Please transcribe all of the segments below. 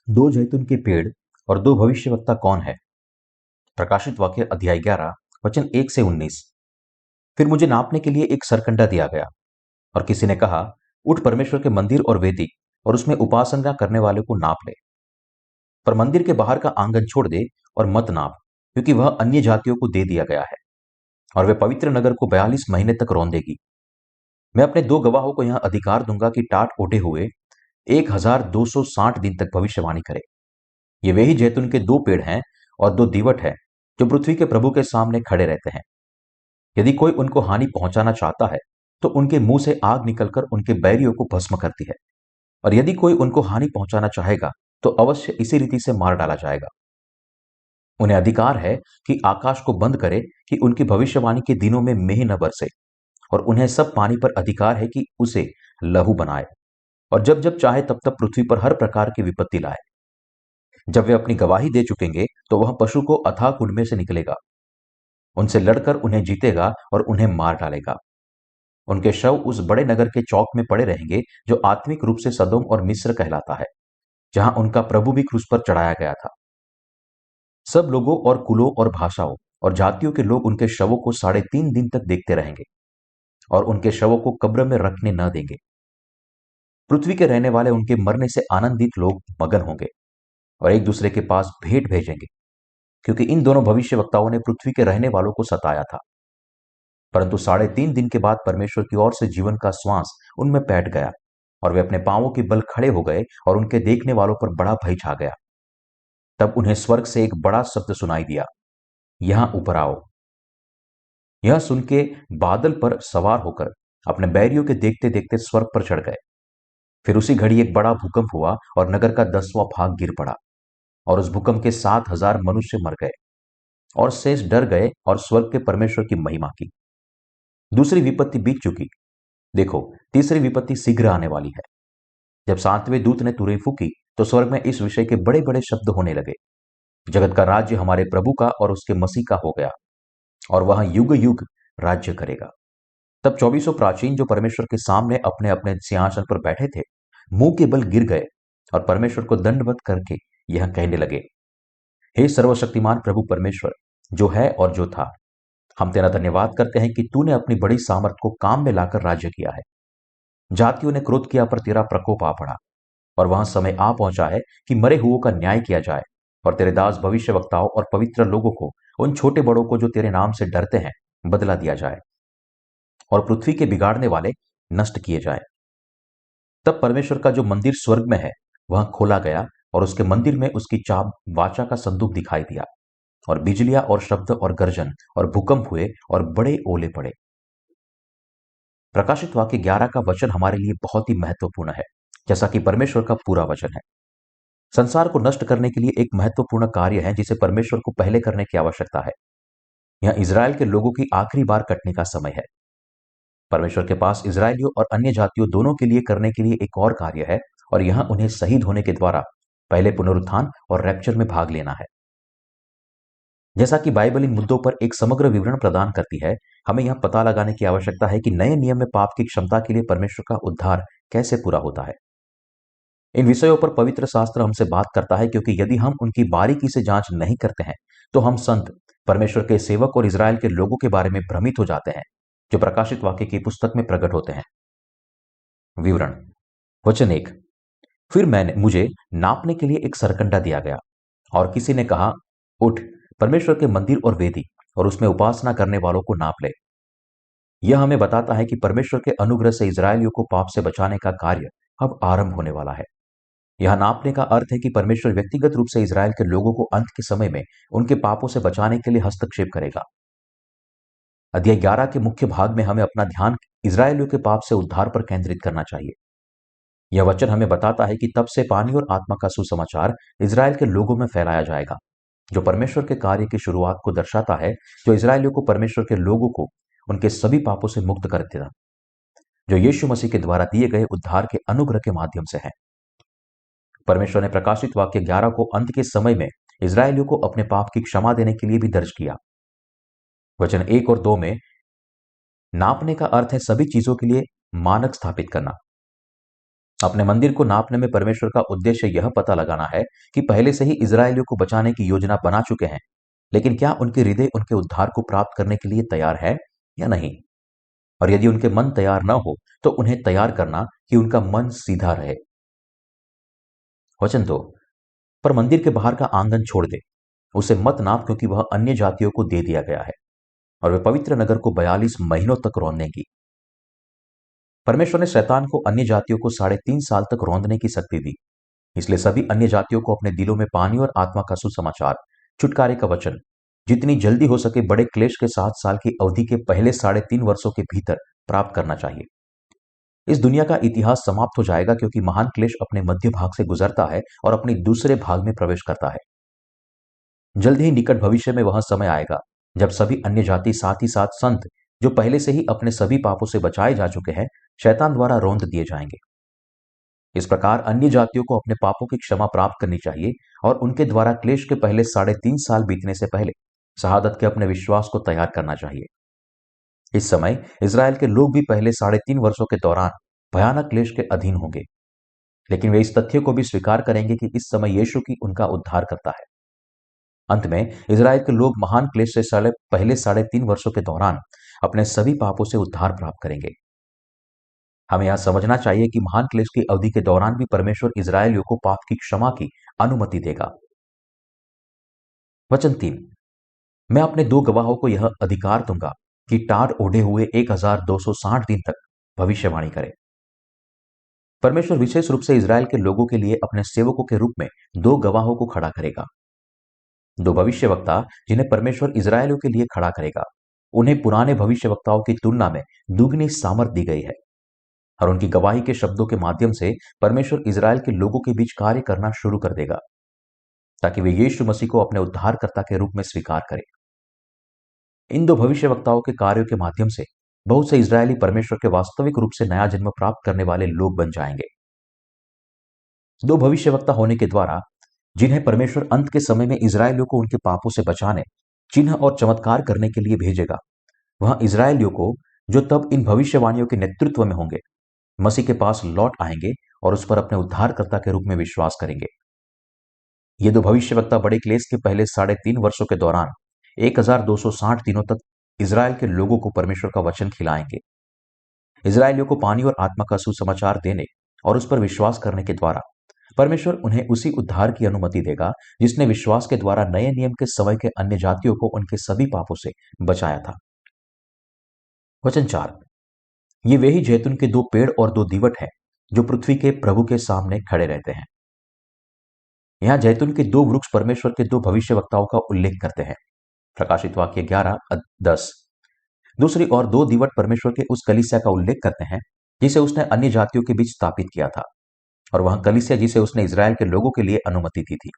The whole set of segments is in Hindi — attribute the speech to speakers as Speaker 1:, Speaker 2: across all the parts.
Speaker 1: दो जैतून के पेड़ और दो भविष्यवक्ता कौन है? प्रकाशित वाक्य अध्याय 11 वचन 1 से 19। फिर मुझे नापने के लिए एक सरकंडा दिया गया और किसी ने कहा, उठ परमेश्वर के मंदिर और वेदी और उसमें उपासना करने वाले को नाप ले, पर मंदिर के बाहर का आंगन छोड़ दे और मत नाप, क्योंकि वह अन्य जातियों को दे दिया गया है और वे पवित्र नगर को 42 महीने तक रौंदेगी। मैं अपने दो गवाहों को यह अधिकार दूंगा कि टाट ओढ़े हुए 1260 दिन तक भविष्यवाणी करे। ये वे ही जैतून के दो पेड़ हैं और दो दीवट हैं जो पृथ्वी के प्रभु के सामने खड़े रहते हैं। यदि कोई उनको हानि पहुंचाना चाहता है तो उनके मुंह से आग निकलकर उनके बैरियों को भस्म करती है, और यदि कोई उनको हानि पहुंचाना चाहेगा तो अवश्य इसी रीति से मार डाला जाएगा। उन्हें अधिकार है कि आकाश को बंद करे कि उनकी भविष्यवाणी के दिनों में मेंह न बरसे, और उन्हें सब पानी पर अधिकार है कि उसे लहू बनाए, और जब जब चाहे तब तब पृथ्वी पर हर प्रकार की विपत्ति लाए। जब वे अपनी गवाही दे चुकेंगे तो वह पशु को अथाह कुंड में से निकलेगा, उनसे लड़कर उन्हें जीतेगा और उन्हें मार डालेगा। उनके शव उस बड़े नगर के चौक में पड़े रहेंगे जो आत्मिक रूप से सदोम और मिस्र कहलाता है, जहां उनका प्रभु भी क्रूस पर चढ़ाया गया था। सब लोगों और कुलों और भाषाओं और जातियों के लोग उनके शवों को 3.5 दिन तक देखते रहेंगे और उनके शवों को कब्र में रखने न देंगे। पृथ्वी के रहने वाले उनके मरने से आनंदित लोग मगन होंगे और एक दूसरे के पास भेंट भेजेंगे, क्योंकि इन दोनों भविष्यवक्ताओं ने पृथ्वी के रहने वालों को सताया था। परंतु 3.5 दिन के बाद परमेश्वर की ओर से जीवन का श्वास उनमें बैठ गया और वे अपने पांवों के बल खड़े हो गए और उनके देखने वालों पर बड़ा भय छा गया। तब उन्हें स्वर्ग से एक बड़ा शब्द सुनाई दिया, यहां ऊपर आओ। यह सुन के बादल पर सवार होकर अपने बैरियों के देखते देखते स्वर्ग पर चढ़ गए। फिर उसी घड़ी एक बड़ा भूकंप हुआ और नगर का 10वां भाग गिर पड़ा, और उस भूकंप के 7,000 मनुष्य मर गए और शेष डर गए और स्वर्ग के परमेश्वर की महिमा की। दूसरी विपत्ति बीत चुकी, देखो तीसरी विपत्ति शीघ्र आने वाली है। जब 7वें दूत ने तुरही फूकी तो स्वर्ग में इस विषय के बड़े बड़े शब्द होने लगे, जगत का राज्य हमारे प्रभु का और उसके मसीह का हो गया, और वह युग युग राज्य करेगा। तब 24 प्राचीन जो परमेश्वर के सामने अपने अपने सिंहासन पर बैठे थे, मुंह के बल गिर गए और परमेश्वर को दंडवत करके यह कहने लगे, हे सर्वशक्तिमान प्रभु परमेश्वर, जो है और जो था, हम तेरा धन्यवाद करते हैं कि तूने अपनी बड़ी सामर्थ को काम में लाकर राज्य किया है। जातियों ने क्रोध किया पर तेरा प्रकोप आ पड़ा, और वहां समय आ पहुंचा है कि मरे हुओं का न्याय किया जाए, और तेरे दास भविष्यवक्ताओं और पवित्र लोगों को, उन छोटे बड़ों को जो तेरे नाम से डरते हैं, बदला दिया जाए, और पृथ्वी के बिगाड़ने वाले नष्ट किए जाए। तब परमेश्वर का जो मंदिर स्वर्ग में है वह खोला गया, और उसके मंदिर में उसकी चाब वाचा का संदूक दिखाई दिया, और बिजलियां और शब्द और गर्जन और भूकंप हुए और बड़े ओले पड़े। प्रकाशित वाक्य 11 का वचन हमारे लिए बहुत ही महत्वपूर्ण है, जैसा कि परमेश्वर का पूरा वचन है। संसार को नष्ट करने के लिए एक महत्वपूर्ण कार्य है जिसे परमेश्वर को पहले करने की आवश्यकता है। यह इज़राइल के लोगों की आखिरी बार कटने का समय है। परमेश्वर के पास इज़राइलियों और अन्य जातियों दोनों के लिए करने के लिए एक और कार्य है, और यह उन्हें शहीद होने के द्वारा पहले पुनरुत्थान और रैप्चर में भाग लेना है। जैसा कि बाइबल इन मुद्दों पर एक समग्र विवरण प्रदान करती है, हमें यह पता लगाने की आवश्यकता है कि नए नियम में पाप की क्षमता के लिए परमेश्वर का उद्धार कैसे पूरा होता है। इन विषयों पर पवित्र शास्त्र हमसे बात करता है, क्योंकि यदि हम उनकी बारीकी से जांच नहीं करते हैं तो हम संत, परमेश्वर के सेवक और इज़राइल के लोगों के बारे में भ्रमित हो जाते हैं, जो प्रकाशित वाक्य की पुस्तक में प्रकट होते हैं। विवरण। वचन 1। फिर मुझे नापने के लिए एक सरकंडा दिया गया और किसी ने कहा, उठ परमेश्वर के मंदिर और वेदी और उसमें उपासना करने वालों को नाप ले। यह हमें बताता है कि परमेश्वर के अनुग्रह से इज़राइलियों को पाप से बचाने का कार्य अब आरंभ होने वाला है। यह नापने का अर्थ है कि परमेश्वर व्यक्तिगत रूप से इज़राइल के लोगों को अंत के समय में उनके पापों से बचाने के लिए हस्तक्षेप करेगा। अध्याय 11 के मुख्य भाग में हमें अपना ध्यान इज़राइलियों के पाप से उद्धार पर केंद्रित करना चाहिए। यह वचन हमें बताता है कि तब से पानी और आत्मा का सुसमाचार इज़राइल के लोगों में फैलाया जाएगा, जो परमेश्वर के कार्य की शुरुआत को दर्शाता है, जो इज़राइलियों को परमेश्वर के लोगों को उनके सभी पापों से मुक्त कर देता, जो यीशु मसीह के द्वारा दिए गए उद्धार के अनुग्रह के माध्यम से है। परमेश्वर ने प्रकाशित वाक्य 11 को अंत के समय में इज़राइलियों को अपने पाप की क्षमा देने के लिए भी दर्ज किया। वचन 1 और 2 में नापने का अर्थ है सभी चीजों के लिए मानक स्थापित करना। अपने मंदिर को नापने में परमेश्वर का उद्देश्य यह पता लगाना है कि पहले से ही इजरायलियों को बचाने की योजना बना चुके हैं, लेकिन क्या उनके हृदय उनके उद्धार को प्राप्त करने के लिए तैयार है या नहीं। और यदि उनके मन तैयार न हो तो उन्हें तैयार करना कि उनका मन सीधा रहे। वचन 2, पर मंदिर के बाहर का आंगन छोड़ दे, उसे मत नाप, क्योंकि वह अन्य जातियों को दे दिया गया है और वे पवित्र नगर को 42 महीनों तक रौंदेंगी। परमेश्वर ने शैतान को अन्य जातियों को 3.5 साल तक रौंदने की शक्ति दी। इसलिए सभी अन्य जातियों को अपने दिलों में पानी और आत्मा का सुसमाचार, छुटकारे का वचन, जितनी जल्दी हो सके बड़े क्लेश के 7 साल की अवधि के पहले 3.5 वर्षों के भीतर प्राप्त करना चाहिए। इस दुनिया का इतिहास समाप्त हो जाएगा, क्योंकि महान क्लेश अपने मध्य भाग से गुजरता है और अपनी दूसरे भाग में प्रवेश करता है। जल्द ही निकट भविष्य में वह समय आएगा जब सभी अन्य जाति साथ ही साथ संत, जो पहले से ही अपने सभी पापों से बचाए जा चुके हैं, शैतान द्वारा रौंद दिए जाएंगे। इस प्रकार अन्य जातियों को अपने पापों की क्षमा प्राप्त करनी चाहिए और उनके द्वारा क्लेश के पहले 3.5 साल बीतने से पहले शहादत के अपने विश्वास को तैयार करना चाहिए। इस समय इज़राइल के लोग भी पहले 3.5 वर्षों के दौरान भयानक क्लेश के अधीन होंगे, लेकिन वे इस तथ्य को भी स्वीकार करेंगे कि इस समय यीशु की उनका उद्धार करता है। अंत में इज़राइल के लोग महान क्लेश से पहले 3.5 वर्षों के दौरान अपने सभी पापों से उद्धार प्राप्त करेंगे। हमें यह समझना चाहिए कि महान क्लेश की अवधि के दौरान भी परमेश्वर इज़राइलियों को पाप की क्षमा की अनुमति देगा। वचन 3, मैं अपने 2 गवाहों को यह अधिकार दूंगा कि टाट ओढ़े हुए 1260 दिन तक भविष्यवाणी करें। परमेश्वर विशेष रूप से इज़राइल के लोगों के लिए अपने सेवकों के रूप में 2 गवाहों को खड़ा करेगा। 2 भविष्यवक्ता जिन्हें परमेश्वर इज़राइलियों के लिए खड़ा करेगा, उन्हें पुराने भविष्यवक्ताओं की तुलना में दुगनी सामर्थ दी गई है और उनकी गवाही के शब्दों के माध्यम से परमेश्वर इज़राइल के लोगों के बीच कार्य करना शुरू कर देगा, ताकि वे यीशु मसीह को अपने उद्धारकर्ता के रूप में स्वीकार करें। इन 2 भविष्यवक्ताओं के कार्यों के माध्यम से बहुत से इज़राइली परमेश्वर के वास्तविक रूप से नया जन्म प्राप्त करने वाले लोग बन जाएंगे। 2 भविष्यवक्ता होने के द्वारा जिन्हें परमेश्वर अंत के समय में इज़राइलियों को उनके पापों से बचाने, चिन्ह और चमत्कार करने के लिए भेजेगा, वहां इज़राइलियों को, जो तब इन भविष्यवाणियों के नेतृत्व में होंगे, मसीह के पास लौट आएंगे और उस पर अपने उद्धारकर्ता के रूप में विश्वास करेंगे। ये 2 भविष्यवक्ता बड़े क्लेश के पहले 3.5 वर्षों के दौरान 1260 दिनों तक इज़राइल के लोगों को परमेश्वर का वचन खिलाएंगे। इज़राइलियों को पानी और आत्मा का सुसमाचार देने और उस पर विश्वास करने के द्वारा परमेश्वर उन्हें उसी उद्धार की अनुमति देगा जिसने विश्वास के द्वारा नए नियम के समय के अन्य जातियों को उनके सभी पापों से बचाया था। वचन 4, ये वे ही जैतून के 2 पेड़ और 2 दीवट हैं जो पृथ्वी के प्रभु के सामने खड़े रहते हैं। यहां जैतून के 2 वृक्ष परमेश्वर के 2 भविष्यवक्ताओं का उल्लेख करते हैं। प्रकाशित वाक्य 11:10। दूसरी और 2 दीवट परमेश्वर के उस कलीसिया का उल्लेख करते हैं जिसे उसने अन्य जातियों के बीच स्थापित किया था, और वह कलीसिया जिसे उसने इज़राइल के लोगों के लिए अनुमति दी थी।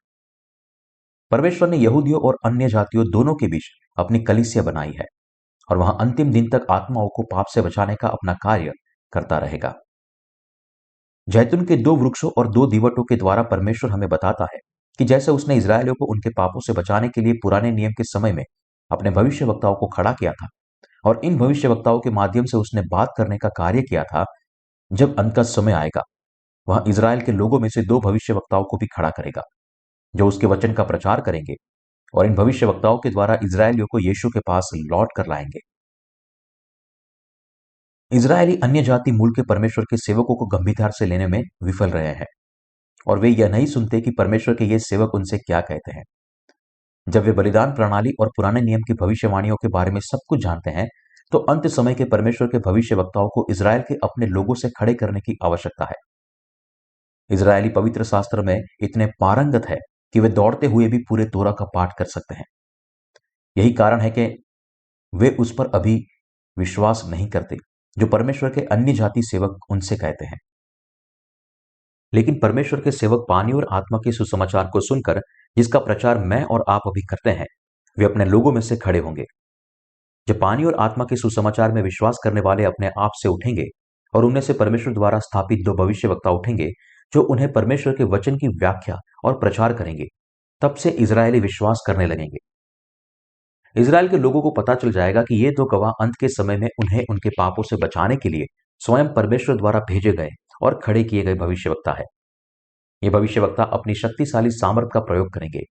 Speaker 1: परमेश्वर ने यहूदियों और अन्य जातियों दोनों के बीच अपनी कलीसिया बनाई है और वह अंतिम दिन तक आत्माओं को पाप से बचाने का अपना कार्य करता रहेगा। जैतून के 2 वृक्षों और 2 दीवटों के द्वारा परमेश्वर हमें बताता है कि जैसे उसने इज़राइलियों को उनके पापों से बचाने के लिए पुराने नियम के समय में अपने भविष्यवक्ताओं को खड़ा किया था, और इन भविष्यवक्ताओं के माध्यम से उसने बात करने का कार्य किया था, जब अंत का समय आएगा वह इज़राइल के लोगों में से 2 भविष्यवक्ताओं को भी खड़ा करेगा जो उसके वचन का प्रचार करेंगे और इन भविष्यवक्ताओं के द्वारा इज़राइलियों को यीशु के पास लौट कर लाएंगे। इज़राइली अन्य जाति मूल के परमेश्वर के सेवकों को गंभीरता से लेने में विफल रहे हैं और वे यह नहीं सुनते कि परमेश्वर के ये सेवक उनसे क्या कहते हैं। जब वे बलिदान प्रणाली और पुराने नियम की भविष्यवाणियों के बारे में सब कुछ जानते हैं, तो अंत समय के परमेश्वर के भविष्यवक्ताओं को इज़राइल के अपने लोगों से खड़े करने की आवश्यकता है। इज़राइली पवित्र शास्त्र में इतने पारंगत है कि वे दौड़ते हुए भी पूरे तोरा का पाठ कर सकते हैं। यही कारण है कि वे उस पर अभी विश्वास नहीं करते जो परमेश्वर के अन्य जाति सेवक उनसे कहते हैं। लेकिन परमेश्वर के सेवक पानी और आत्मा के सुसमाचार को सुनकर, जिसका प्रचार मैं और आप अभी करते हैं, वे अपने लोगों में से खड़े होंगे। जब पानी और आत्मा के सुसमाचार में विश्वास करने वाले अपने आप से उठेंगे और उनमें से परमेश्वर द्वारा स्थापित 2 भविष्यवक्ता उठेंगे जो उन्हें परमेश्वर के वचन की व्याख्या और प्रचार करेंगे, तब से इज़राइली विश्वास करने लगेंगे। इज़राइल के लोगों को पता चल जाएगा कि ये 2 गवाह अंत के समय में उन्हें उनके पापों से बचाने के लिए स्वयं परमेश्वर द्वारा भेजे गए और खड़े किए गए भविष्यवक्ता है। ये भविष्यवक्ता अपनी शक्तिशाली सामर्थ का प्रयोग करेंगे,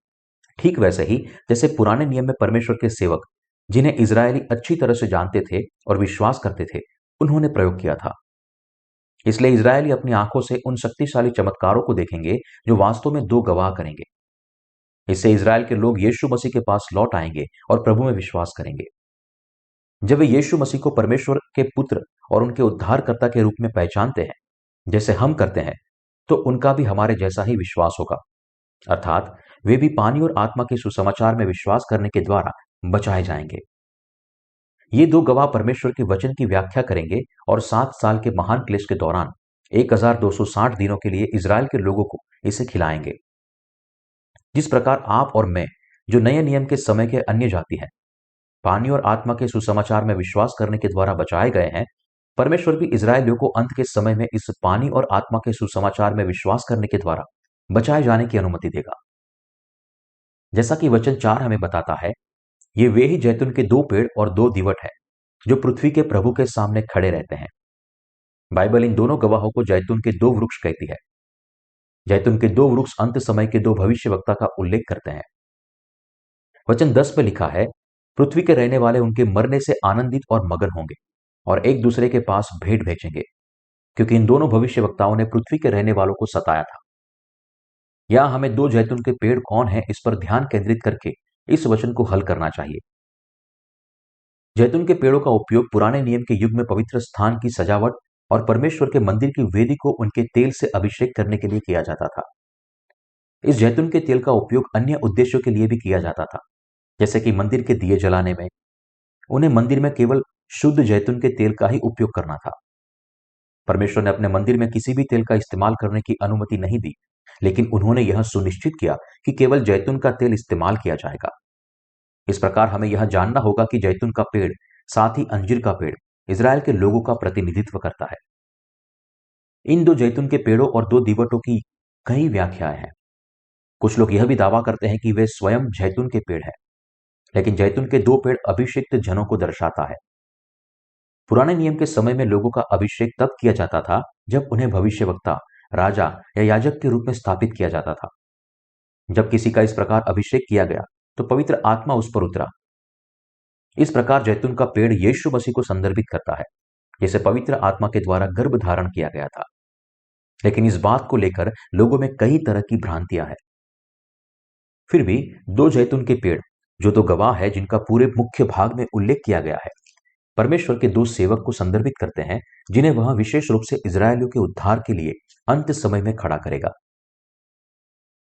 Speaker 1: ठीक वैसे ही जैसे पुराने नियम में परमेश्वर के सेवक, जिन्हें इजरायली अच्छी तरह से जानते थे और विश्वास करते थे, उन्होंने प्रयोग किया था। इसलिए इजरायली अपनी आंखों से उन शक्तिशाली चमत्कारों को देखेंगे जो वास्तव में दो गवाह करेंगे। इससे इजराइल के लोग यीशु मसीह के पास लौट आएंगे और प्रभु में विश्वास करेंगे। जब वे यीशु मसीह को परमेश्वर के पुत्र और उनके उद्धारकर्ता के रूप में पहचानते हैं, जैसे हम करते हैं, तो उनका भी हमारे जैसा ही विश्वास होगा। अर्थात वे भी पानी और आत्मा के सुसमाचार में विश्वास करने के द्वारा बचाए जाएंगे। ये दो गवाह परमेश्वर के वचन की व्याख्या करेंगे और 7 साल के महान क्लेश के दौरान 1260 दिनों के लिए इजराइल के लोगों को इसे खिलाएंगे। जिस प्रकार आप और मैं, जो नए नियम के समय के अन्य जाति हैं, पानी और आत्मा के सुसमाचार में विश्वास करने के द्वारा बचाए गए हैं, परमेश्वर भी इजरायलियों को अंत के समय में इस पानी और आत्मा के सुसमाचार में विश्वास करने के द्वारा बचाए जाने की अनुमति देगा। जैसा कि वचन 4 हमें बताता है, ये वे ही जैतून के 2 पेड़ और 2 दीवट हैं जो पृथ्वी के प्रभु के सामने खड़े रहते हैं। बाइबल इन दोनों गवाहों को जैतून के 2 वृक्ष कहती है। जैतून के 2 वृक्ष अंत समय के 2 भविष्यवक्ता का उल्लेख करते हैं। वचन 10 में लिखा है, पृथ्वी के रहने वाले उनके मरने से आनंदित और मगन होंगे और एक दूसरे के पास भेंट भेजेंगे, क्योंकि इन दोनों भविष्यवक्ताओं ने पृथ्वी के रहने वालों को सताया था। यहां हमें 2 जैतून के पेड़ कौन है, इस पर ध्यान केंद्रित करके इस वचन को हल करना चाहिए। जैतून के पेड़ों का उपयोग पुराने नियम के युग में पवित्र स्थान की सजावट और परमेश्वर के मंदिर की वेदी को उनके तेल से अभिषेक करने के लिए किया जाता था। इस जैतून के तेल का उपयोग अन्य उद्देश्यों के लिए भी किया जाता था, जैसे कि मंदिर के दिए जलाने में। उन्हें मंदिर में केवल शुद्ध जैतून के तेल का ही उपयोग करना था। परमेश्वर ने अपने मंदिर में किसी भी तेल का इस्तेमाल करने की अनुमति नहीं दी, लेकिन उन्होंने यह सुनिश्चित किया कि केवल जैतून का तेल इस्तेमाल किया जाएगा। इस प्रकार हमें यह जानना होगा कि जैतून का पेड़, साथ ही अंजीर का पेड़, इजराइल के लोगों का प्रतिनिधित्व करता है। इन 2 जैतून के पेड़ों और 2 दीवटों की कई व्याख्याएं हैं। कुछ लोग यह भी दावा करते हैं कि वे स्वयं जैतून के पेड़ हैं, लेकिन जैतून के 2 पेड़ अभिषिक्त जनों को दर्शाता है। पुराने नियम के समय में लोगों का अभिषेक तब किया जाता था जब उन्हें भविष्यवक्ता, राजा या याजक के रूप में स्थापित किया जाता था। जब किसी का इस प्रकार अभिषेक किया गया तो पवित्र आत्मा उस पर उतरा। इस प्रकार जैतून का पेड़ यीशु मसीह को संदर्भित करता है, जिसे पवित्र आत्मा के द्वारा गर्भ धारण किया गया था। लेकिन इस बात को लेकर लोगों में कई तरह की भ्रांतियां हैं। फिर भी 2 जैतून के पेड़, जो 2 गवाह है जिनका पूरे मुख्य भाग में उल्लेख किया गया है, परमेश्वर के 2 सेवक को संदर्भित करते हैं, जिन्हें वह विशेष रूप से इजरायलियों के उद्धार के लिए अंत समय में खड़ा करेगा।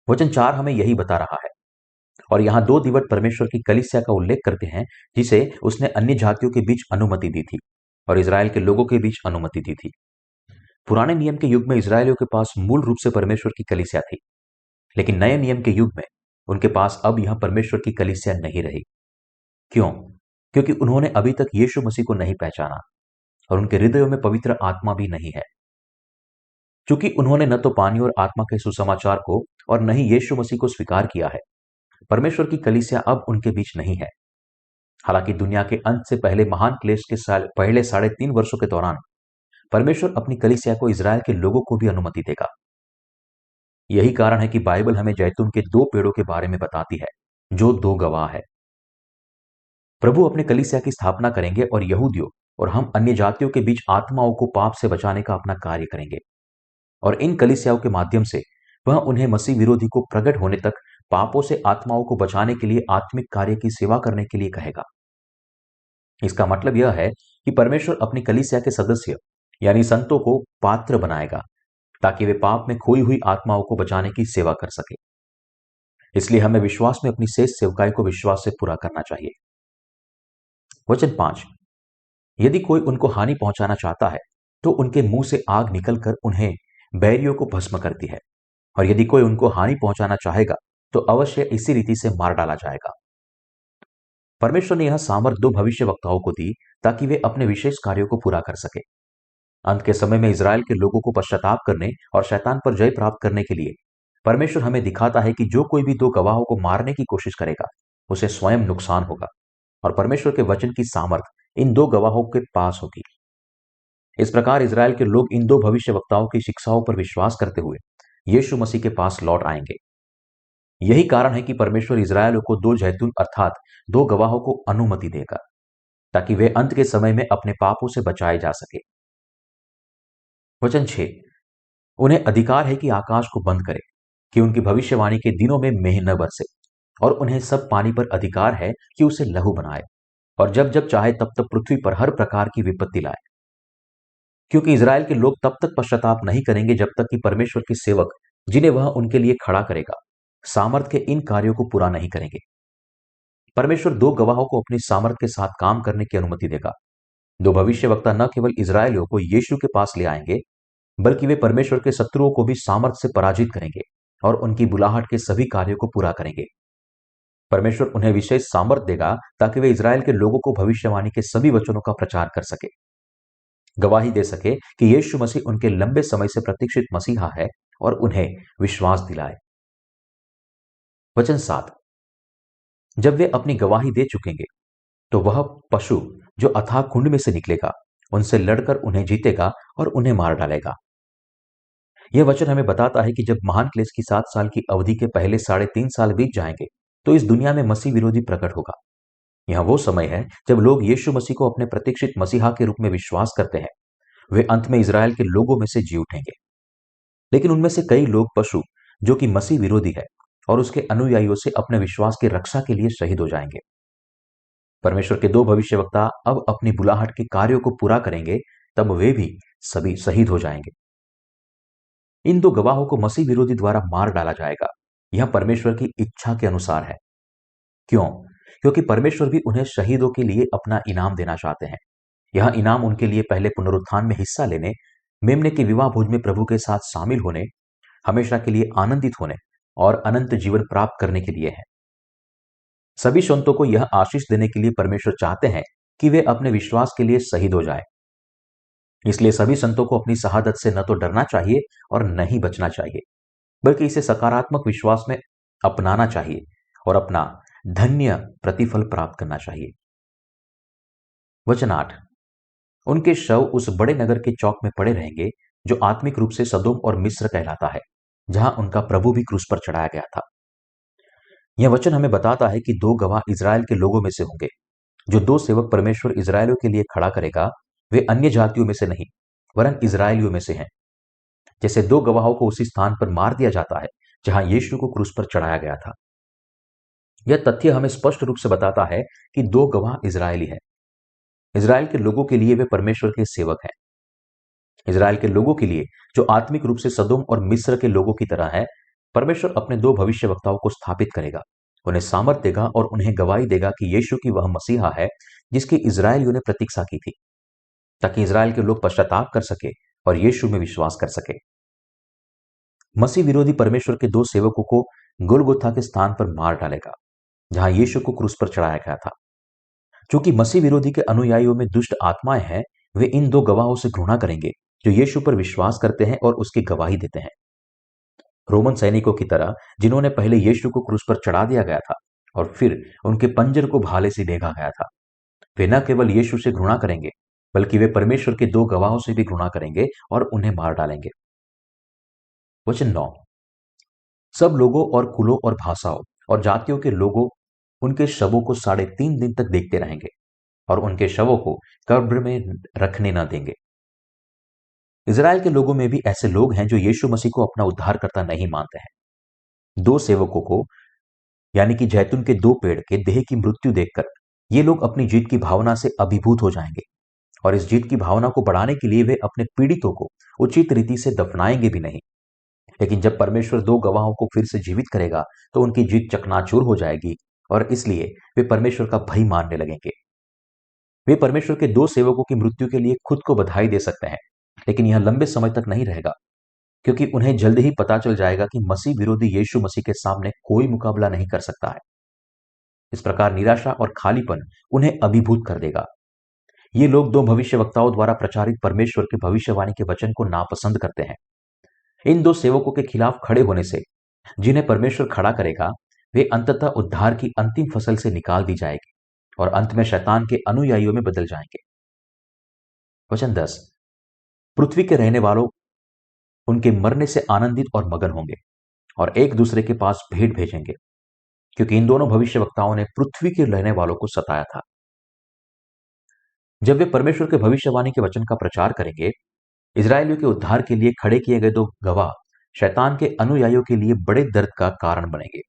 Speaker 1: वचन 4 हमें यही बता रहा है। और यहां 2 दीवट परमेश्वर की कलीसिया का उल्लेख करते हैं, जिसे उसने अन्य जातियों के बीच अनुमति दी थी और इजराइल के लोगों के बीच अनुमति दी थी। पुराने नियम के युग में इजरायलियों के पास मूल रूप से परमेश्वर की कलीसिया थी, लेकिन नए नियम के युग में उनके पास अब यह परमेश्वर की कलीसिया नहीं रही। क्यों? क्योंकि उन्होंने अभी तक यीशु मसीह को नहीं पहचाना और उनके हृदयों में पवित्र आत्मा भी नहीं है। चूंकि उन्होंने न तो पानी और आत्मा के सुसमाचार को और न ही यीशु मसीह को स्वीकार किया है, परमेश्वर की कलीसिया अब उनके बीच नहीं है। हालांकि दुनिया के अंत से पहले महान क्लेश के पहले 3.5 वर्षों के दौरान परमेश्वर अपनी कलीसिया को इजराइल के लोगों को भी अनुमति देगा। यही कारण है कि बाइबल हमें जैतून के 2 पेड़ों के बारे में बताती है, जो 2 गवाह है। प्रभु अपने कलीसिया की स्थापना करेंगे और यहूदियों और हम अन्य जातियों के बीच आत्माओं को पाप से बचाने का अपना कार्य करेंगे। और इन कलीसियाओं के माध्यम से वह उन्हें मसीह विरोधी को प्रकट होने तक पापों से आत्माओं को बचाने के लिए आत्मिक कार्य की सेवा करने के लिए कहेगा। इसका मतलब यह है कि परमेश्वर अपनी कलीसिया के सदस्य यानी संतों को पात्र बनाएगा, ताकि वे पाप में खोई हुई आत्माओं को बचाने की सेवा कर सके। इसलिए हमें विश्वास में अपनी शेष सेवकाई को विश्वास से पूरा करना चाहिए। वचन 5, यदि कोई उनको हानि पहुंचाना चाहता है तो उनके मुंह से आग निकलकर उन्हें बैरियों को भस्म करती है, और यदि कोई उनको हानि पहुंचाना चाहेगा तो अवश्य इसी रीति से मार डाला जाएगा। परमेश्वर ने यह सामर्थ 2 भविष्यवक्ताओं को दी ताकि वे अपने विशेष कार्यों को पूरा कर सके। अंत के समय में इजराइल के लोगों को पश्चाताप करने और शैतान पर जय प्राप्त करने के लिए परमेश्वर हमें दिखाता है कि जो कोई भी 2 गवाहों को मारने की कोशिश करेगा, उसे स्वयं नुकसान होगा और परमेश्वर के वचन की सामर्थ इन 2 गवाहों के पास होगी। इस प्रकार इज़राइल के लोग इन दो भविष्यवक्ताओं की शिक्षाओं पर विश्वास करते हुए यीशु मसीह के पास लौट आएंगे। यही कारण है कि परमेश्वर इज़राइल को दो जैतून अर्थात दो गवाहों को अनुमति देगा, ताकि वे अंत के समय में अपने पापों से बचाए जा सके। वचन 6, उन्हें अधिकार है कि आकाश को बंद करे, कि उनकी भविष्यवाणी के दिनों में मेंह न बरसे, और उन्हें सब पानी पर अधिकार है कि उसे लहू बनाए, और जब जब चाहे तब तब पृथ्वी पर हर प्रकार की विपत्ति लाए। क्योंकि इज़राइल के लोग तब तक पश्चाताप नहीं करेंगे जब तक कि परमेश्वर के सेवक, जिन्हें वह उनके लिए खड़ा करेगा, सामर्थ के इन कार्यों को पूरा नहीं करेंगे। परमेश्वर दो गवाहों को अपनी सामर्थ के साथ काम करने की अनुमति देगा। दो भविष्यवक्ता न केवल इज़राइलियों को यीशु के पास ले आएंगे, बल्कि वे परमेश्वर के शत्रुओं को भी सामर्थ से पराजित करेंगे और उनकी बुलाहट के सभी कार्यों को पूरा करेंगे। परमेश्वर उन्हें विशेष सामर्थ देगा ताकि वे इज़राइल के लोगों को भविष्यवाणी के सभी वचनों का प्रचार कर सके, गवाही दे सके कि यीशु मसीह उनके लंबे समय से प्रतीक्षित मसीहा है, और उन्हें विश्वास दिलाए। वचन 7, जब वे अपनी गवाही दे चुकेंगे तो वह पशु जो अथाह कुंड में से निकलेगा उनसे लड़कर उन्हें जीतेगा और उन्हें मार डालेगा। यह वचन हमें बताता है कि जब महान क्लेश की 7 साल की अवधि के पहले 3.5 साल बीत जाएंगे तो इस दुनिया में मसीह विरोधी प्रकट होगा। यह वो समय है जब लोग यीशु मसीह को अपने प्रतीक्षित मसीहा के रूप में विश्वास करते हैं। वे अंत में इज़राइल के लोगों में से जी उठेंगे। लेकिन उनमें से कई लोग पशु जो कि मसीह विरोधी है और उसके अनुयायियों से अपने विश्वास की रक्षा के लिए शहीद हो जाएंगे। परमेश्वर के दो भविष्यवक्ता अब अपनी बुलाहट के कार्यों को पूरा करेंगे, तब वे भी सभी शहीद हो जाएंगे। इन दो गवाहों को मसीह विरोधी द्वारा मार डाला जाएगा। यह परमेश्वर की इच्छा के अनुसार है। क्यों? क्योंकि परमेश्वर भी उन्हें शहीदों के लिए अपना इनाम देना चाहते हैं। यह इनाम उनके लिए पहले पुनरुत्थान में हिस्सा लेने, मेमने के विवाह भोज में प्रभु के साथ शामिल होने, हमेशा के लिए आनंदित होने और अनंत जीवन प्राप्त करने के लिए है। सभी संतों को यह आशीष देने के लिए परमेश्वर चाहते हैं कि वे अपने विश्वास के लिए शहीद हो जाएं। इसलिए सभी संतों को अपनी शहादत से न तो डरना चाहिए और न ही बचना चाहिए, बल्कि इसे सकारात्मक विश्वास में अपनाना चाहिए और अपना धन्य प्रतिफल प्राप्त करना चाहिए। वचन 8, उनके शव उस बड़े नगर के चौक में पड़े रहेंगे जो आत्मिक रूप से सदोम और मिस्र कहलाता है, जहां उनका प्रभु भी क्रूस पर चढ़ाया गया था। यह वचन हमें बताता है कि दो गवाह इज़राइल के लोगों में से होंगे। जो दो सेवक परमेश्वर इज़राइलियों के लिए खड़ा करेगा, वे अन्य जातियों में से नहीं वरन इज़राइलियों में से हैं। जैसे दो गवाहों को उसी स्थान पर मार दिया जाता है जहां यीशु को क्रूस पर चढ़ाया गया था। यह तथ्य हमें स्पष्ट रूप से बताता है कि दो गवाह इज़राइली हैं। इज़राइल के लोगों के लिए वे परमेश्वर के सेवक हैं। इज़राइल के लोगों के लिए, जो आत्मिक रूप से सदोम और मिस्र के लोगों की तरह है, परमेश्वर अपने दो भविष्यवक्ताओं को स्थापित करेगा, उन्हें सामर्थ देगा और उन्हें गवाही देगा कि यीशु की वह मसीहा है जिसकी इज़राइलियों ने प्रतीक्षा की थी, ताकि इज़राइल के लोग पश्चाताप कर सके और यीशु में विश्वास कर सके। मसीह विरोधी परमेश्वर के दो सेवकों को गोलगोथा के स्थान पर मार डालेगा जहां यीशु को क्रूस पर चढ़ाया गया था। चूंकि मसीह विरोधी के अनुयायियों में दुष्ट आत्माएं हैं, वे इन दो गवाहों से घृणा करेंगे जो यीशु पर विश्वास करते हैं और उसकी गवाही देते हैं। रोमन सैनिकों की तरह, जिन्होंने पहले यीशु को क्रूस पर चढ़ा दिया गया था और फिर उनके पंजर को भाले से डेगा गया था, वे न केवल यीशु से घृणा करेंगे, बल्कि वे परमेश्वर के दो गवाहों से भी घृणा करेंगे और उन्हें मार डालेंगे। वचन 9, सब लोगों और कुलों और भाषाओं और जातियों के लोगों उनके शवों को 3.5 दिन तक देखते रहेंगे और उनके शवों को कब्र में रखने न देंगे। इज़राइल के लोगों में भी ऐसे लोग हैं जो यीशु मसीह को अपना उद्धारकर्ता नहीं मानते हैं। दो सेवकों को, यानी कि जैतून के दो पेड़ के देह की मृत्यु देखकर ये लोग अपनी जीत की भावना से अभिभूत हो जाएंगे, और इस जीत की भावना को बढ़ाने के लिए वे अपने पीड़ितों को उचित रीति से दफनाएंगे भी नहीं। लेकिन जब परमेश्वर दो गवाहों को फिर से जीवित करेगा तो उनकी जीत चकनाचूर हो जाएगी, और इसलिए वे परमेश्वर का भय मानने लगेंगे। वे परमेश्वर के दो सेवकों की मृत्यु के लिए खुद को बधाई दे सकते हैं, लेकिन यह लंबे समय तक नहीं रहेगा, क्योंकि उन्हें जल्द ही पता चल जाएगा कि मसीह विरोधी यीशु मसीह के सामने कोई मुकाबला नहीं कर सकता है। इस प्रकार निराशा और खालीपन उन्हें अभिभूत कर देगा। ये लोग दो भविष्यवक्ताओं द्वारा प्रचारित परमेश्वर के भविष्यवाणी के वचन को नापसंद करते हैं। इन दो सेवकों के खिलाफ खड़े होने से, जिन्हें परमेश्वर खड़ा करेगा, वे अंततः उद्धार की अंतिम फसल से निकाल दी जाएगी और अंत में शैतान के अनुयायियों में बदल जाएंगे। वचन 10, पृथ्वी के रहने वालों उनके मरने से आनंदित और मगन होंगे और एक दूसरे के पास भेंट भेजेंगे, क्योंकि इन दोनों भविष्यवक्ताओं ने पृथ्वी के रहने वालों को सताया था। जब वे परमेश्वर के भविष्यवाणी के वचन का प्रचार करेंगे, इजरायलियों के उद्धार के लिए खड़े किए गए दो गवाह शैतान के अनुयायियों के लिए बड़े दर्द का कारण बनेंगे।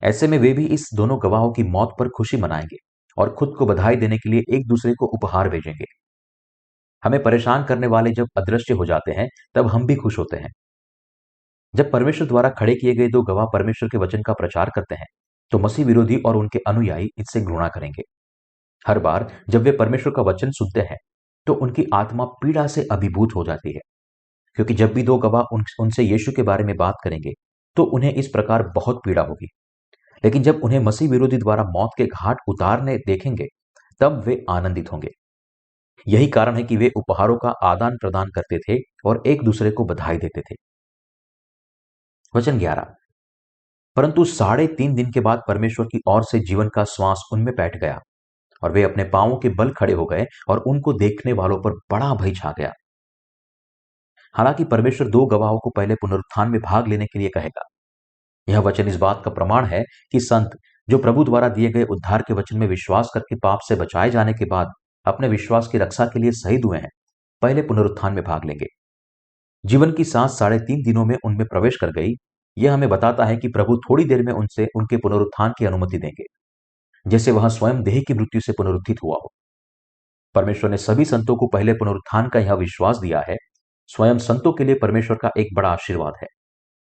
Speaker 1: ऐसे में वे भी इस दोनों गवाहों की मौत पर खुशी मनाएंगे और खुद को बधाई देने के लिए एक दूसरे को उपहार भेजेंगे। हमें परेशान करने वाले जब अदृश्य हो जाते हैं, तब हम भी खुश होते हैं। जब परमेश्वर द्वारा खड़े किए गए दो गवाह परमेश्वर के वचन का प्रचार करते हैं, तो मसीह विरोधी और उनके अनुयायी इससे घृणा करेंगे। हर बार जब वे परमेश्वर का वचन सुनते हैं, तो उनकी आत्मा पीड़ा से अभिभूत हो जाती है, क्योंकि जब भी दो गवाह उनसे यीशु के बारे में बात करेंगे, तो उन्हें इस प्रकार बहुत पीड़ा होगी। लेकिन जब उन्हें मसीह विरोधी द्वारा मौत के घाट उतारने देखेंगे, तब वे आनंदित होंगे। यही कारण है कि वे उपहारों का आदान प्रदान करते थे और एक दूसरे को बधाई देते थे। वचन 11। परंतु 3.5 दिन के बाद परमेश्वर की ओर से जीवन का श्वास उनमें बैठ गया और वे अपने पांवों के बल खड़े हो गए और उनको देखने वालों पर बड़ा भय छा गया। हालांकि परमेश्वर दो गवाहों को पहले पुनरुत्थान में भाग लेने के लिए कहेगा। यह वचन इस बात का प्रमाण है कि संत जो प्रभु द्वारा दिए गए उद्धार के वचन में विश्वास करके पाप से बचाए जाने के बाद अपने विश्वास की रक्षा के लिए शहीद हुए हैं, पहले पुनरुत्थान में भाग लेंगे। जीवन की सांस 3.5 दिनों में उनमें प्रवेश कर गई। यह हमें बताता है कि प्रभु थोड़ी देर में उनसे उनके पुनरुत्थान की अनुमति देंगे, जैसे वह स्वयं देह की मृत्यु से पुनरुत्थित हुआ हो। परमेश्वर ने सभी संतों को पहले पुनरुत्थान का यह विश्वास दिया है। स्वयं संतों के लिए परमेश्वर का एक बड़ा आशीर्वाद है,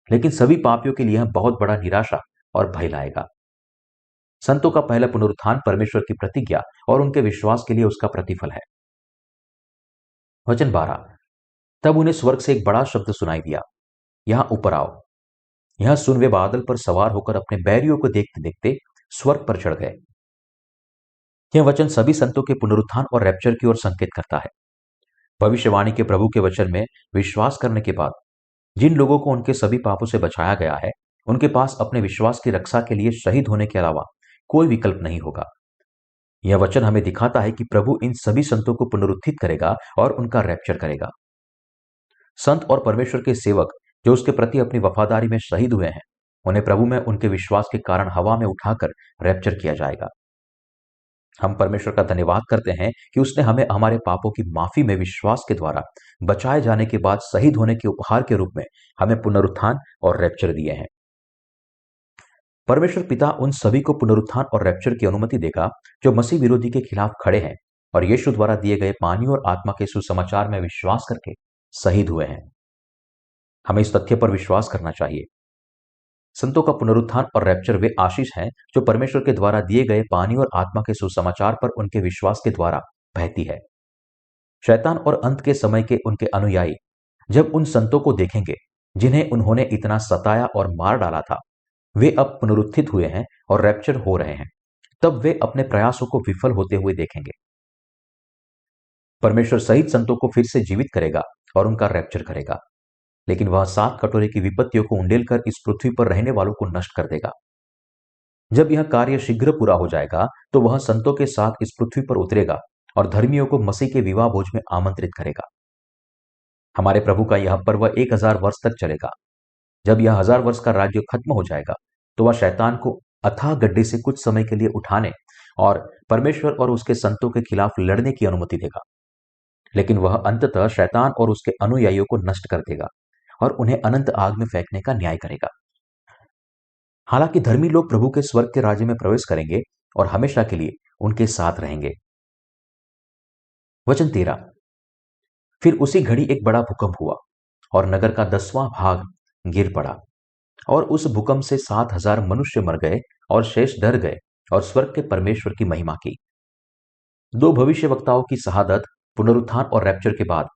Speaker 1: लेकिन सभी पापियों के लिए यह बहुत बड़ा निराशा और भय लाएगा। संतों का पहला पुनरुत्थान परमेश्वर की प्रतिज्ञा और उनके विश्वास के लिए उसका प्रतिफल है। वचन 12। तब उन्हें स्वर्ग से एक बड़ा शब्द सुनाई दिया, यहां ऊपर आओ। यह सुन वे बादल पर सवार होकर अपने बैरियों को देखते देखते स्वर्ग पर चढ़ गए। यह वचन सभी संतों के पुनरुत्थान और रैप्चर की ओर संकेत करता है। भविष्यवाणी के प्रभु के वचन में विश्वास करने के बाद जिन लोगों को उनके सभी पापों से बचाया गया है, उनके पास अपने विश्वास की रक्षा के लिए शहीद होने के अलावा कोई विकल्प नहीं होगा। यह वचन हमें दिखाता है कि प्रभु इन सभी संतों को पुनरुत्थित करेगा और उनका रैप्चर करेगा। संत और परमेश्वर के सेवक जो उसके प्रति अपनी वफादारी में शहीद हुए हैं, उन्हें प्रभु में उनके विश्वास के कारण हवा में उठाकर रैप्चर किया जाएगा। हम परमेश्वर का धन्यवाद करते हैं कि उसने हमें हमारे पापों की माफी में विश्वास के द्वारा बचाए जाने के बाद शहीद होने के उपहार के रूप में हमें पुनरुत्थान और रैप्चर दिए हैं। परमेश्वर पिता उन सभी को पुनरुत्थान और रैप्चर की अनुमति देगा जो मसीह विरोधी के खिलाफ खड़े हैं और यीशु द्वारा दिए गए पानी और आत्मा के सुसमाचार में विश्वास करके शहीद हुए हैं। हमें इस तथ्य पर विश्वास करना चाहिए। संतों का पुनरुत्थान और रैप्चर वे आशीष हैं जो परमेश्वर के द्वारा दिए गए पानी और आत्मा के सुसमाचार पर उनके विश्वास के द्वारा बहती है। शैतान और अंत के समय के उनके अनुयायी जब उन संतों को देखेंगे जिन्हें उन्होंने इतना सताया और मार डाला था, वे अब पुनरुत्थित हुए हैं और रैप्चर हो रहे हैं, तब वे अपने प्रयासों को विफल होते हुए देखेंगे। परमेश्वर शहीद संतों को फिर से जीवित करेगा और उनका रैप्चर करेगा, लेकिन वह 7 कटोरे की विपत्तियों को उंडेलकर इस पृथ्वी पर रहने वालों को नष्ट कर देगा। जब यह कार्य शीघ्र पूरा हो जाएगा, तो वह संतों के साथ इस पृथ्वी पर उतरेगा और धर्मियों को मसीह के विवाह भोज में आमंत्रित करेगा। हमारे प्रभु का यह पर्व 1000 वर्ष तक चलेगा। जब यह 1000 वर्ष का राज्य खत्म हो जाएगा, तो वह शैतान को अथाह गड्ढे से कुछ समय के लिए उठाने और परमेश्वर और उसके संतों के खिलाफ लड़ने की अनुमति देगा। लेकिन वह अंततः शैतान और उसके अनुयायियों को नष्ट कर देगा और उन्हें अनंत आग में फेंकने का न्याय करेगा। हालांकि धर्मी लोग प्रभु के स्वर्ग के राज्य में प्रवेश करेंगे और हमेशा के लिए उनके साथ रहेंगे। वचन 13। फिर उसी घड़ी एक बड़ा भूकंप हुआ और नगर का 10वां भाग गिर पड़ा और उस भूकंप से 7,000 मनुष्य मर गए और शेष डर गए और स्वर्ग के परमेश्वर की महिमा की। दो भविष्यवक्ताओं की शहादत, पुनरुत्थान और रैप्चर के बाद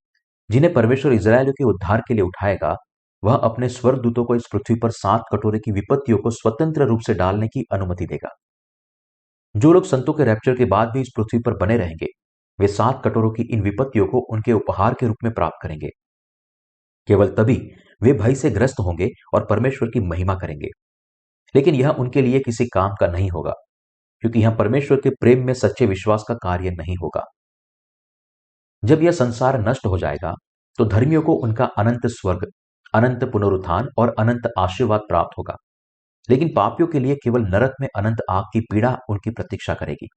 Speaker 1: जिन्हें परमेश्वर इजरायलियों के उद्धार के लिए उठाएगा, वह अपने स्वर्गदूतों को इस पृथ्वी पर 7 कटोरे की विपत्तियों को स्वतंत्र रूप से डालने की अनुमति देगा। जो लोग संतों के रैप्चर के बाद भी इस पृथ्वी पर बने रहेंगे, वे 7 कटोरों की इन विपत्तियों को उनके उपहार के रूप में प्राप्त करेंगे। केवल तभी वे भय से ग्रस्त होंगे और परमेश्वर की महिमा करेंगे। लेकिन यह उनके लिए किसी काम का नहीं होगा, क्योंकि यह परमेश्वर के प्रेम में सच्चे विश्वास का कार्य नहीं होगा। जब यह संसार नष्ट हो जाएगा तो धर्मियों को उनका अनंत स्वर्ग, अनंत पुनरुत्थान और अनंत आशीर्वाद प्राप्त होगा। लेकिन पापियों के लिए केवल नरक में अनंत आग की पीड़ा उनकी प्रतीक्षा करेगी।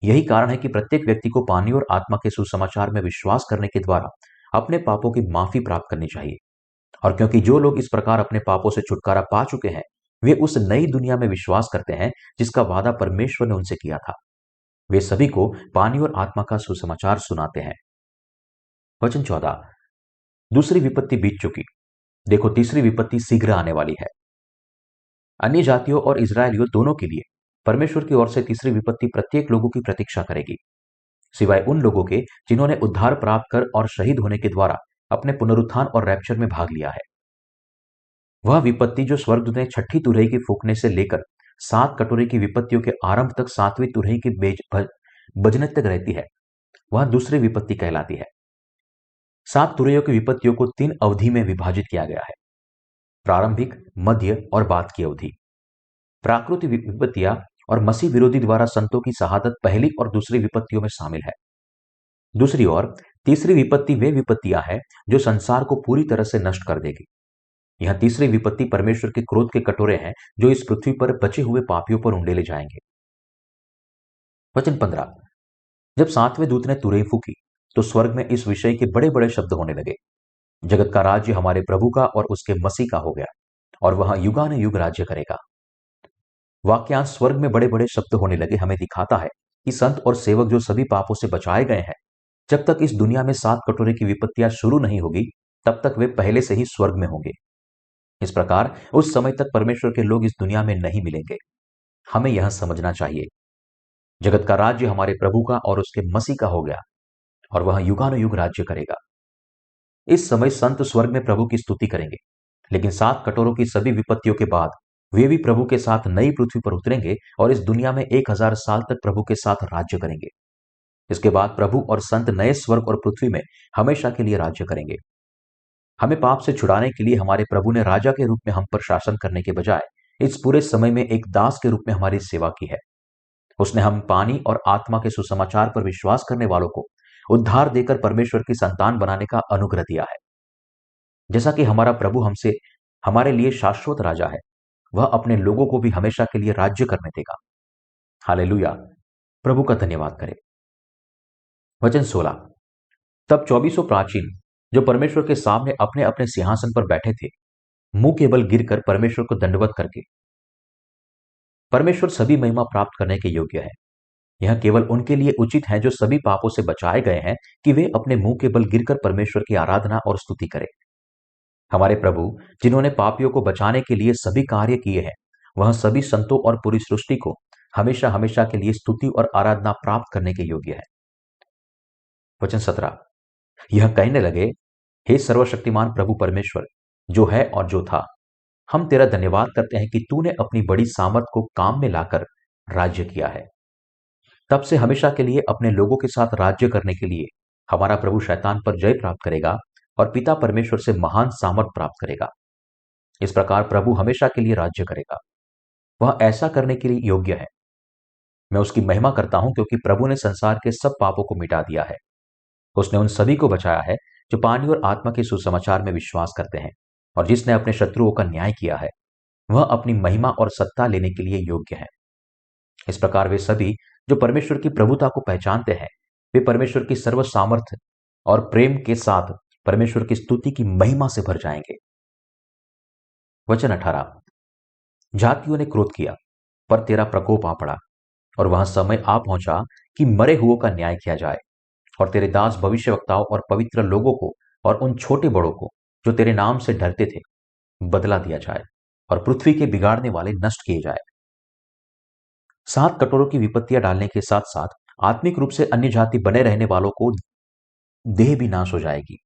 Speaker 1: यही कारण है कि प्रत्येक व्यक्ति को पानी और आत्मा के सुसमाचार में विश्वास करने के द्वारा अपने पापों की माफी प्राप्त करनी चाहिए। और क्योंकि जो लोग इस प्रकार अपने पापों से छुटकारा पा चुके हैं, वे उस नई दुनिया में विश्वास करते हैं जिसका वादा परमेश्वर ने उनसे किया था। वे सभी को पानी और आत्मा का सुसमाचार सुनाते हैं। वचन 14। दूसरी विपत्ति बीत चुकी, देखो तीसरी विपत्ति शीघ्र आने वाली है। अन्य जातियों और इजरायलियों दोनों के लिए परमेश्वर की ओर से तीसरी विपत्ति प्रत्येक लोगों की प्रतीक्षा करेगी, सिवाय उन लोगों के जिन्होंने उद्धार प्राप्त कर और शहीद होने के द्वारा अपने पुनरुत्थान और रैप्चर में भाग लिया है। वह विपत्ति जो स्वर्गदूत ने छठी तुरही की फूंकने से लेकर 7 कटोरे की विपत्तियों के आरंभ तक 7वीं तुरही की बजने तक रहती है, वह दूसरी विपत्ति कहलाती है। 7 तुरहियों की विपत्तियों को 3 अवधि में विभाजित किया गया है: प्रारंभिक, मध्य और बाद की अवधि। प्राकृतिक विपत्तियां और मसीह विरोधी द्वारा संतों की शहादत पहली और दूसरी विपत्तियों में शामिल है। दूसरी ओर तीसरी विपत्ति वे विपत्तियां हैं जो संसार को पूरी तरह से नष्ट कर देगी। यह तीसरी विपत्ति परमेश्वर के क्रोध के कटोरे हैं जो इस पृथ्वी पर बचे हुए पापियों पर उंडेले जाएंगे। वचन 15। जब 7वें दूत ने तुरही फूकी तो स्वर्ग में इस विषय के बड़े बड़े शब्द होने लगे: जगत का राज्य हमारे प्रभु का और उसके मसीह का हो गया, और वह युगानुयुग राज्य करेगा। वाक्यांश स्वर्ग में बड़े बड़े शब्द होने लगे हमें दिखाता है कि संत और सेवक जो सभी पापों से बचाए गए हैं, जब तक इस दुनिया में 7 कटोरे की विपत्तियां शुरू नहीं होगी तब तक वे पहले से ही स्वर्ग में होंगे। इस प्रकार उस समय तक परमेश्वर के लोग इस दुनिया में नहीं मिलेंगे। हमें यह समझना चाहिए, जगत का राज्य हमारे प्रभु का और उसके मसीह का हो गया, और वह युगानुयुग राज्य करेगा। इस समय संत स्वर्ग में प्रभु की स्तुति करेंगे, लेकिन 7 कटोरों की सभी विपत्तियों के बाद वे भी प्रभु के साथ नई पृथ्वी पर उतरेंगे और इस दुनिया में 1000 साल तक प्रभु के साथ राज्य करेंगे। इसके बाद प्रभु और संत नए स्वर्ग और पृथ्वी में हमेशा के लिए राज्य करेंगे। हमें पाप से छुड़ाने के लिए हमारे प्रभु ने राजा के रूप में हम पर शासन करने के बजाय इस पूरे समय में एक दास के रूप में हमारी सेवा की है। उसने हम पानी और आत्मा के सुसमाचार पर विश्वास करने वालों को उद्धार देकर परमेश्वर की संतान बनाने का अनुग्रह दिया है। जैसा कि हमारा प्रभु हमसे हमारे लिए शाश्वत राजा है, वह अपने लोगों को भी हमेशा के लिए राज्य करने देगा। हालेलुया, प्रभु का धन्यवाद करें। वचन 16। तब 24 प्राचीन जो परमेश्वर के सामने अपने अपने सिंहासन पर बैठे थे, मुंह के बल गिरकर परमेश्वर को दंडवत करके, परमेश्वर सभी महिमा प्राप्त करने के योग्य है। यह केवल उनके लिए उचित है जो सभी पापों से बचाए गए हैं कि वे अपने मुंह के बल गिरकर परमेश्वर की आराधना और स्तुति करें। हमारे प्रभु जिन्होंने पापियों को बचाने के लिए सभी कार्य किए हैं, वह सभी संतों और पूरी सृष्टि को हमेशा हमेशा के लिए स्तुति और आराधना प्राप्त करने के योग्य है। वचन 17। यह कहने लगे, हे सर्वशक्तिमान प्रभु परमेश्वर, जो है और जो था, हम तेरा धन्यवाद करते हैं कि तूने अपनी बड़ी सामर्थ को काम में लाकर राज्य किया है। तब से हमेशा के लिए अपने लोगों के साथ राज्य करने के लिए हमारा प्रभु शैतान पर जय प्राप्त करेगा और पिता परमेश्वर से महान सामर्थ प्राप्त करेगा। इस प्रकार प्रभु हमेशा के लिए राज्य करेगा। वह ऐसा करने के लिए योग्य है। मैं उसकी महिमा करता हूं क्योंकि प्रभु ने संसार के सब पापों को मिटा दिया है। उसने उन सभी को बचाया है जो पानी और आत्मा के सुसमाचार में विश्वास करते हैं, और जिसने अपने शत्रुओं का न्याय किया है, वह अपनी महिमा और सत्ता लेने के लिए योग्य है। इस प्रकार वे सभी जो परमेश्वर की प्रभुता को पहचानते हैं, वे परमेश्वर की सर्व सामर्थ्य और प्रेम के साथ परमेश्वर की स्तुति की महिमा से भर जाएंगे। वचन 18। जातियों ने क्रोध किया, पर तेरा प्रकोप आ पड़ा, और वहां समय आ पहुंचा कि मरे हुओं का न्याय किया जाए, और तेरे दास भविष्यवक्ताओं और पवित्र लोगों को और उन छोटे बड़ों को जो तेरे नाम से डरते थे बदला दिया जाए, और पृथ्वी के बिगाड़ने वाले नष्ट किए जाए। 7 कटोरों की विपत्तियां डालने के साथ साथ आत्मिक रूप से अन्य जाति बने रहने वालों को देह भी नाश हो जाएगी।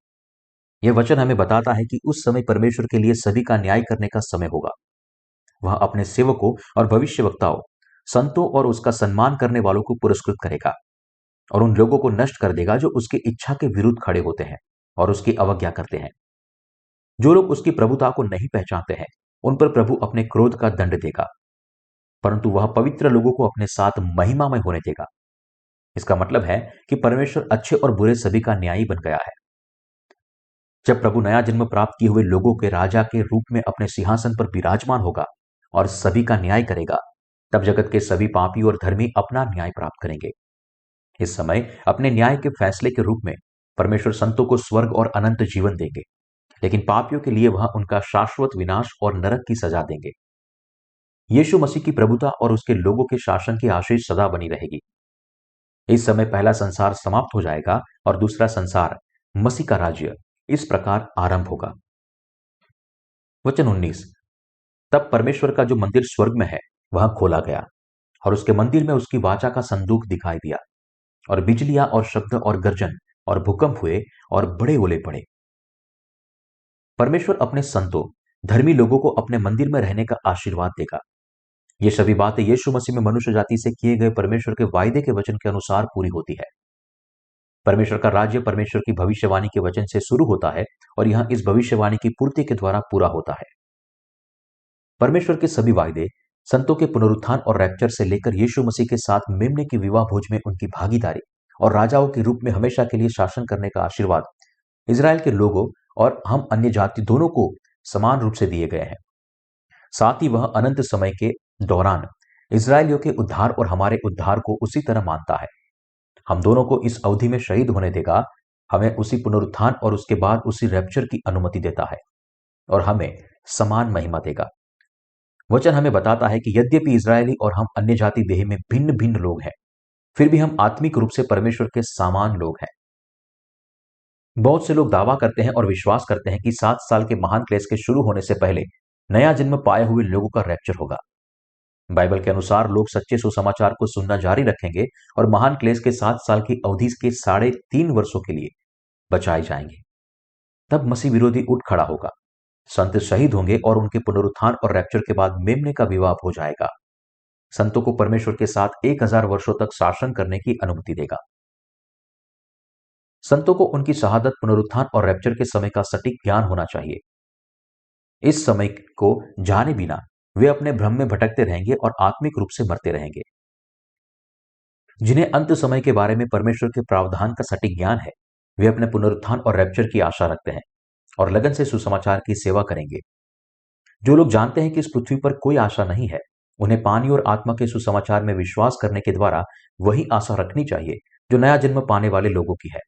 Speaker 1: यह वचन हमें बताता है कि उस समय परमेश्वर के लिए सभी का न्याय करने का समय होगा। वह अपने सेवकों और भविष्यवक्ताओं, संतों और उसका सम्मान करने वालों को पुरस्कृत करेगा, और उन लोगों को नष्ट कर देगा जो उसकी इच्छा के विरुद्ध खड़े होते हैं और उसकी अवज्ञा करते हैं। जो लोग उसकी प्रभुता को नहीं पहचानते हैं, उन पर प्रभु अपने क्रोध का दंड देगा, परंतु वह पवित्र लोगों को अपने साथ महिमा में होने देगा। इसका मतलब है कि परमेश्वर अच्छे और बुरे सभी का न्यायी बन गया है। जब प्रभु नया जन्म प्राप्त किए हुए लोगों के राजा के रूप में अपने सिंहासन पर विराजमान होगा और सभी का न्याय करेगा, तब जगत के सभी पापी और धर्मी अपना न्याय प्राप्त करेंगे। इस समय अपने न्याय के फैसले के रूप में परमेश्वर संतों को स्वर्ग और अनंत जीवन देंगे, लेकिन पापियों के लिए वह उनका शाश्वत विनाश और नरक की सजा देंगे। यीशु मसीह की प्रभुता और उसके लोगों के शासन की आशीष सदा बनी रहेगी। इस समय पहला संसार समाप्त हो जाएगा और दूसरा संसार, मसीह का राज्य, इस प्रकार आरंभ होगा। वचन 19। तब परमेश्वर का जो मंदिर स्वर्ग में है वह खोला गया और उसके मंदिर में उसकी वाचा का संदूक दिखाई दिया, और बिजलियां और शब्द और गर्जन और भूकंप हुए और बड़े ओले पड़े। परमेश्वर अपने संतों, धर्मी लोगों को अपने मंदिर में रहने का आशीर्वाद देगा। ये सभी बातें यीशु मसीह में मनुष्य जाति से किए गए परमेश्वर के वायदे के वचन के अनुसार पूरी होती है। परमेश्वर का राज्य परमेश्वर की भविष्यवाणी के वचन से शुरू होता है और यह इस भविष्यवाणी की पूर्ति के द्वारा पूरा होता है। परमेश्वर के सभी वायदे संतों के पुनरुत्थान और रैप्चर से लेकर यीशु मसीह के साथ मेमने की विवाह भोज में उनकी भागीदारी और राजाओं के रूप में हमेशा के लिए शासन करने का आशीर्वाद इजराइल के लोगों और हम अन्य जाति दोनों को समान रूप से दिए गए हैं। साथ ही वह अनंत समय के दौरान इजरायलियों के उद्धार और हमारे उद्धार को उसी तरह मानता है। हम दोनों को इस अवधि में शहीद होने देगा, हमें उसी पुनरुत्थान और उसके बाद उसी रैप्चर की अनुमति देता है और हमें समान महिमा देगा। वचन हमें बताता है कि यद्यपि इजरायली और हम अन्य जाति देह में भिन्न भिन्न लोग हैं, फिर भी हम आत्मिक रूप से परमेश्वर के समान लोग हैं। बहुत से लोग दावा करते हैं और विश्वास करते हैं कि 7 साल के महान क्लेश के शुरू होने से पहले नया जन्म पाए हुए लोगों का रैप्चर होगा। बाइबल के अनुसार लोग सच्चे सुसमाचार को सुनना जारी रखेंगे और महान क्लेश के 7 साल की अवधि के 3.5 वर्षों के लिए बचाए जाएंगे। तब मसीह विरोधी उठ खड़ा होगा, संत शहीद होंगे और उनके पुनरुत्थान और रैप्चर के बाद मेमने का विवाह हो जाएगा। संतों को परमेश्वर के साथ 1000 वर्षों तक शासन करने की अनुमति देगा। संतों को उनकी शहादत, पुनरुत्थान और रैप्चर के समय का सटीक ज्ञान होना चाहिए। इस समय को जाने बिना वे अपने भ्रम में भटकते रहेंगे और आत्मिक रूप से मरते रहेंगे। जिन्हें अंत समय के बारे में परमेश्वर के प्रावधान का सटीक ज्ञान है, वे अपने पुनरुत्थान और रैप्चर की आशा रखते हैं और लगन से सुसमाचार की सेवा करेंगे। जो लोग जानते हैं कि इस पृथ्वी पर कोई आशा नहीं है, उन्हें पानी और आत्मा के सुसमाचार में विश्वास करने के द्वारा वही आशा रखनी चाहिए जो नया जन्म पाने वाले लोगों की है,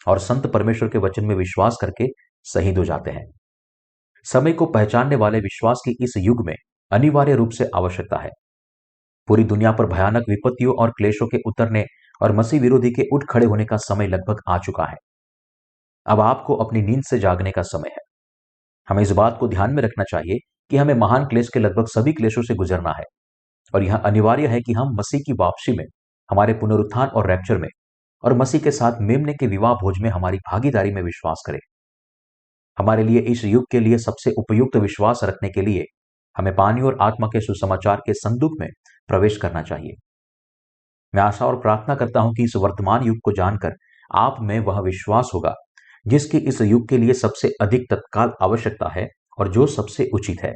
Speaker 1: और संत परमेश्वर के वचन में विश्वास करके शहीद हो जाते हैं। समय को पहचानने वाले विश्वास की इस युग में अनिवार्य रूप से आवश्यकता है। पूरी दुनिया पर भयानक विपत्तियों और क्लेशों के उतरने और मसीह विरोधी के उठ खड़े होने का समय लगभग आ चुका है। अब आपको अपनी नींद से जागने का समय है। हमें इस बात को ध्यान में रखना चाहिए कि हमें महान क्लेश के लगभग सभी क्लेशों से गुजरना है, और यह अनिवार्य है कि हम मसीह की वापसी में, हमारे पुनरुत्थान और रैप्चर में और मसीह के साथ मेमने के विवाह भोज में हमारी भागीदारी में विश्वास करें। हमारे लिए इस युग के लिए सबसे उपयुक्त विश्वास रखने के लिए हमें पानी और आत्मा के सुसमाचार के संदूक में प्रवेश करना चाहिए। मैं आशा और प्रार्थना करता हूं कि इस वर्तमान युग को जानकर आप में वह विश्वास होगा जिसकी इस युग के लिए सबसे अधिक तत्काल आवश्यकता है और जो सबसे उचित है।